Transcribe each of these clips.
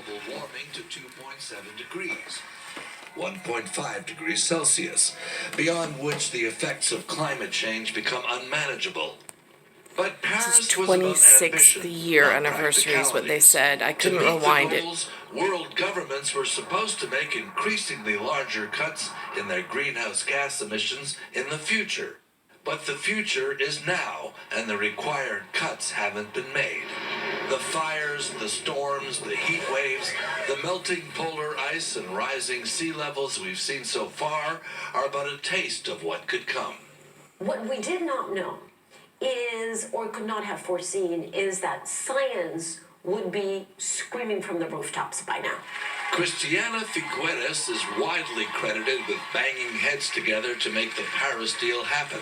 global warming to 2.7 degrees, 1.5 degrees Celsius, beyond which the effects of climate change become unmanageable. But Paris This is was about 26th ambition, year not anniversary is what they practicalities. said. I couldn't To meet rewind the it. goals, world governments were supposed to make increasingly larger cuts in their greenhouse gas emissions in the future. But the future is now, and the required cuts haven't been made. The fires, the storms, the heat waves, the melting polar ice and rising sea levels we've seen so far are but a taste of what could come. What we did not know is, or could not have foreseen, is that science would be screaming from the rooftops by now. Christiana Figueres is widely credited with banging heads together to make the Paris deal happen.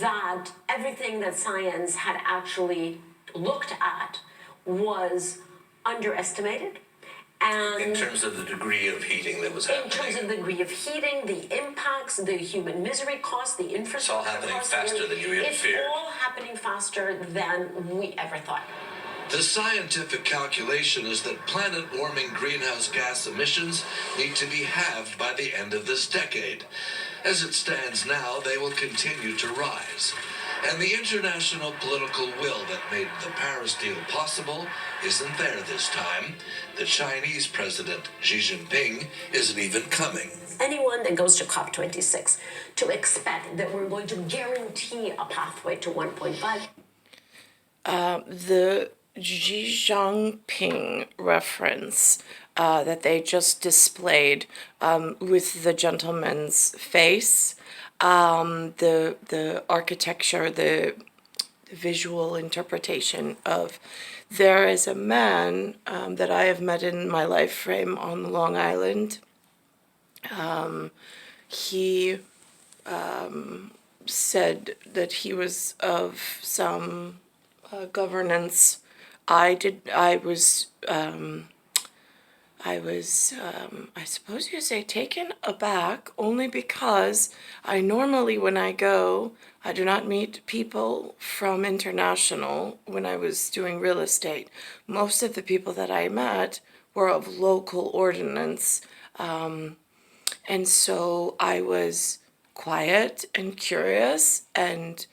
That everything that science had actually looked at was underestimated. And in terms of the degree of heating that was happening. In terms of the degree of heating, the impacts, the human misery costs, the infrastructure it's all happening costs, faster than you even feared. It's all happening faster than we ever thought. The scientific calculation is that planet-warming greenhouse gas emissions need to be halved by the end of this decade. As it stands now, they will continue to rise. And the international political will that made the Paris deal possible isn't there this time. The Chinese President Xi Jinping isn't even coming. Anyone that goes to COP26 to expect that we're going to guarantee a pathway to 1.5. The Xi Jinping reference that they just displayed with the gentleman's face, the architecture, the visual interpretation of, there is a man that I have met in my life frame on Long Island. He said that he was of some governance. I suppose you say, taken aback, only because I normally, when I go, I do not meet people from international when I was doing real estate. Most of the people that I met were of local ordinance, and so I was quiet and curious and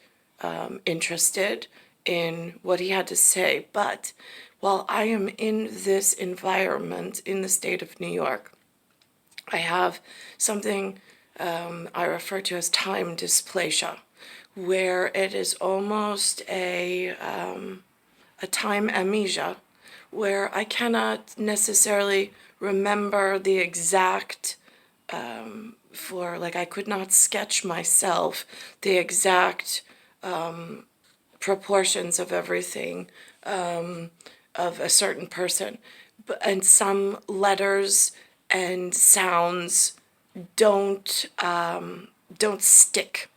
interested in what he had to say. But while I am in this environment in the state of New York, I have something I refer to as time dysplasia, where it is almost a time amnesia, where I cannot necessarily remember the exact I could not sketch myself the exact proportions of everything of a certain person, and some letters and sounds don't stick.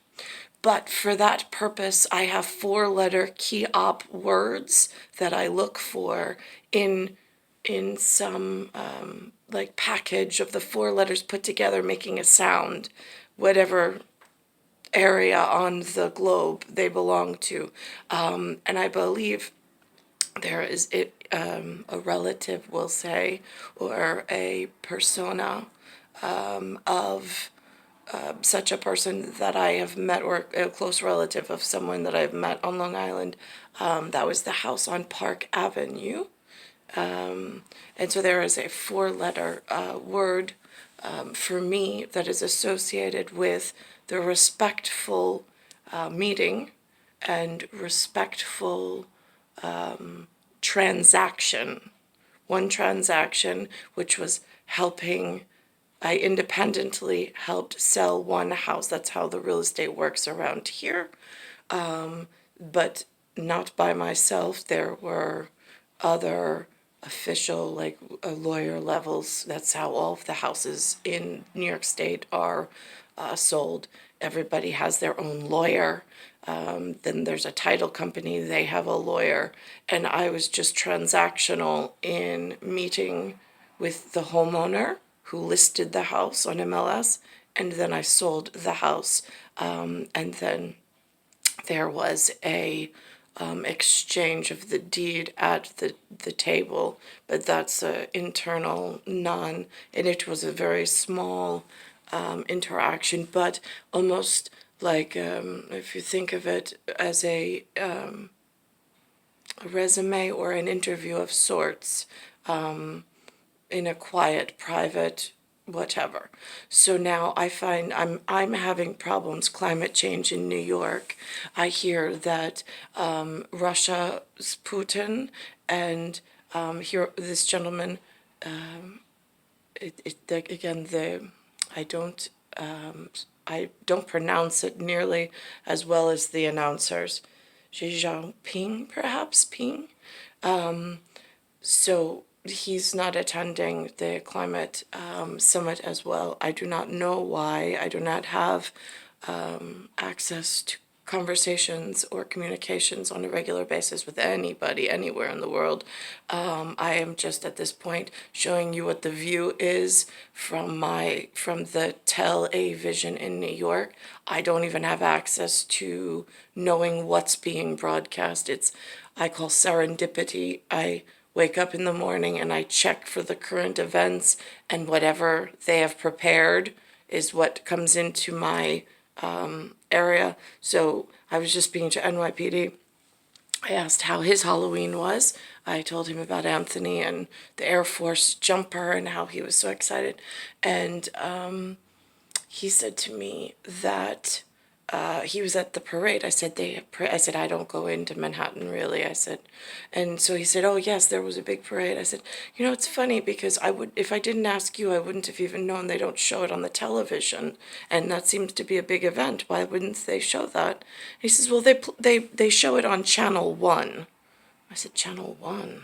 But for that purpose, I have 4-letter key-op words that I look for in some package of the 4 letters put together making a sound, whatever area on the globe they belong to. And I believe there is a relative, we'll say, or a persona of such a person that I have met, or a close relative of someone that I've met on Long Island. That was the house on Park Avenue. And so there is a 4-letter word for me that is associated with the respectful meeting and respectful transaction. One transaction which was helping, I independently helped sell one house. That's how the real estate works around here. But not by myself. There were other official, lawyer levels. That's how all of the houses in New York State are sold. Everybody has their own lawyer. Then there's a title company, they have a lawyer. And I was just transactional in meeting with the homeowner who listed the house on MLS, and then I sold the house. And then there was a exchange of the deed at the table, but that's an internal and it was a very small interaction, but almost like if you think of it as a resume or an interview of sorts, in a quiet, private, whatever. So now I find I'm having problems. Climate change in New York. I hear that Russia's Putin and here this gentleman. I don't pronounce it nearly as well as the announcers. Xi Jinping, perhaps Ping. So he's not attending the climate summit as well. I do not know why. I do not have access to conversations or communications on a regular basis with anybody anywhere in the world. I am just at this point showing you what the view is from the television in New York. I don't even have access to knowing what's being broadcast. I call serendipity. I wake up in the morning and I check for the current events, and whatever they have prepared is what comes into my area. So I was just speaking to NYPD. I asked how his Halloween was. I told him about Anthony and the Air Force jumper and how he was so excited. And he said to me that he was at the parade. I said, I don't go into Manhattan really. I said, and so he said, oh yes, there was a big parade. I said, it's funny because if I didn't ask you, I wouldn't have even known. They don't show it on the television, and that seems to be a big event. Why wouldn't they show that? He says, well, they show it on Channel 1. I said, Channel 1?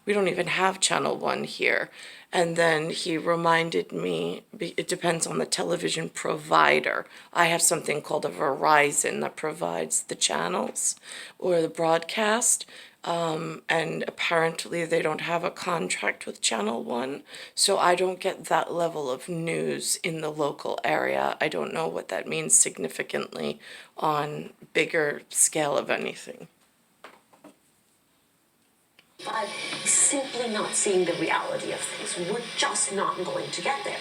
We don't even have Channel 1 here. And then he reminded me, it depends on the television provider. I have something called a Verizon that provides the channels or the broadcast. And apparently they don't have a contract with Channel 1. So I don't get that level of news in the local area. I don't know what that means significantly on bigger scale of anything. But simply not seeing the reality of things. We're just not going to get there.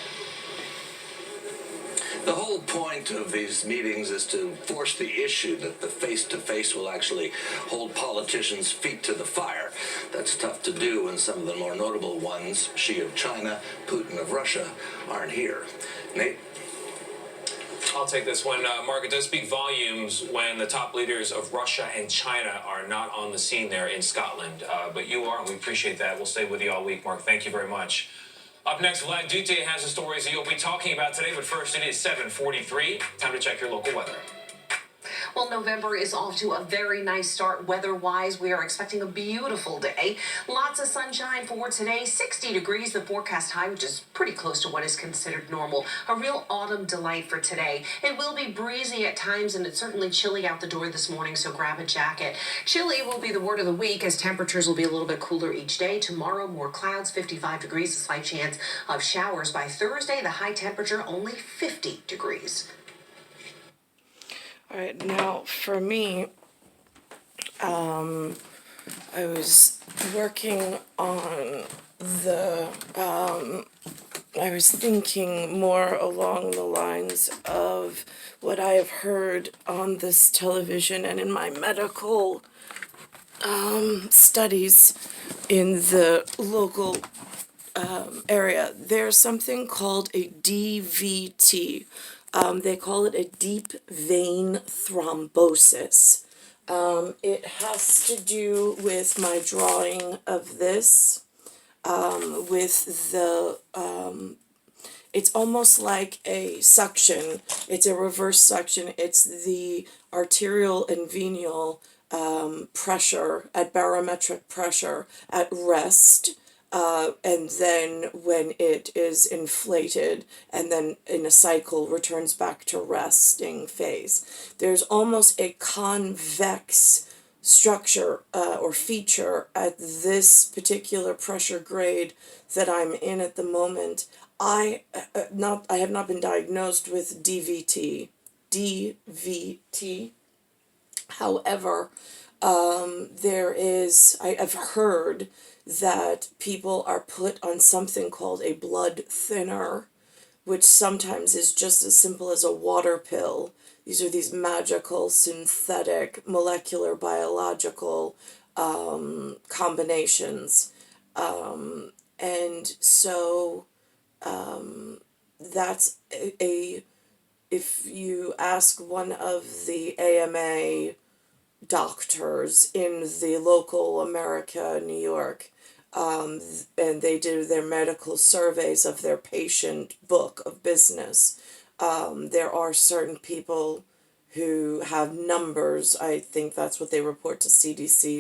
The whole point of these meetings is to force the issue that the face-to-face will actually hold politicians' feet to the fire. That's tough to do when some of the more notable ones, Xi of China, Putin of Russia, aren't here. Nate? I'll take this one. Mark, it does speak volumes when the top leaders of Russia and China are not on the scene there in Scotland. But you are, and we appreciate that. We'll stay with you all week, Mark. Thank you very much. Up next, Vlad Dute has the stories that you'll be talking about today. But first, it is 7:43. Time to check your local weather. Well, November is off to a very nice start weather-wise. We are expecting a beautiful day. Lots of sunshine for today. 60 degrees, the forecast high, which is pretty close to what is considered normal. A real autumn delight for today. It will be breezy at times, and it's certainly chilly out the door this morning, so grab a jacket. Chilly will be the word of the week, as temperatures will be a little bit cooler each day. Tomorrow, more clouds, 55 degrees, a slight chance of showers. By Thursday, the high temperature only 50 degrees. All right, now for me, I was working on I was thinking more along the lines of what I have heard on this television and in my medical studies in the local area. There's something called a DVT. They call it a deep vein thrombosis. It has to do with my drawing of this, with the, it's almost like a suction. It's a reverse suction. It's the arterial and venal pressure at barometric pressure at rest. And then when it is inflated and then in a cycle returns back to resting phase. There's almost a convex structure or feature at this particular pressure grade that I'm in at the moment. I have not been diagnosed with DVT. However, I've heard that people are put on something called a blood thinner, which sometimes is just as simple as a water pill. These are these magical, synthetic, molecular, biological combinations. And so that's if you ask one of the AMA doctors in the local America, New York, and they do their medical surveys of their patient book of business. There are certain people who have numbers, I think that's what they report to CDC,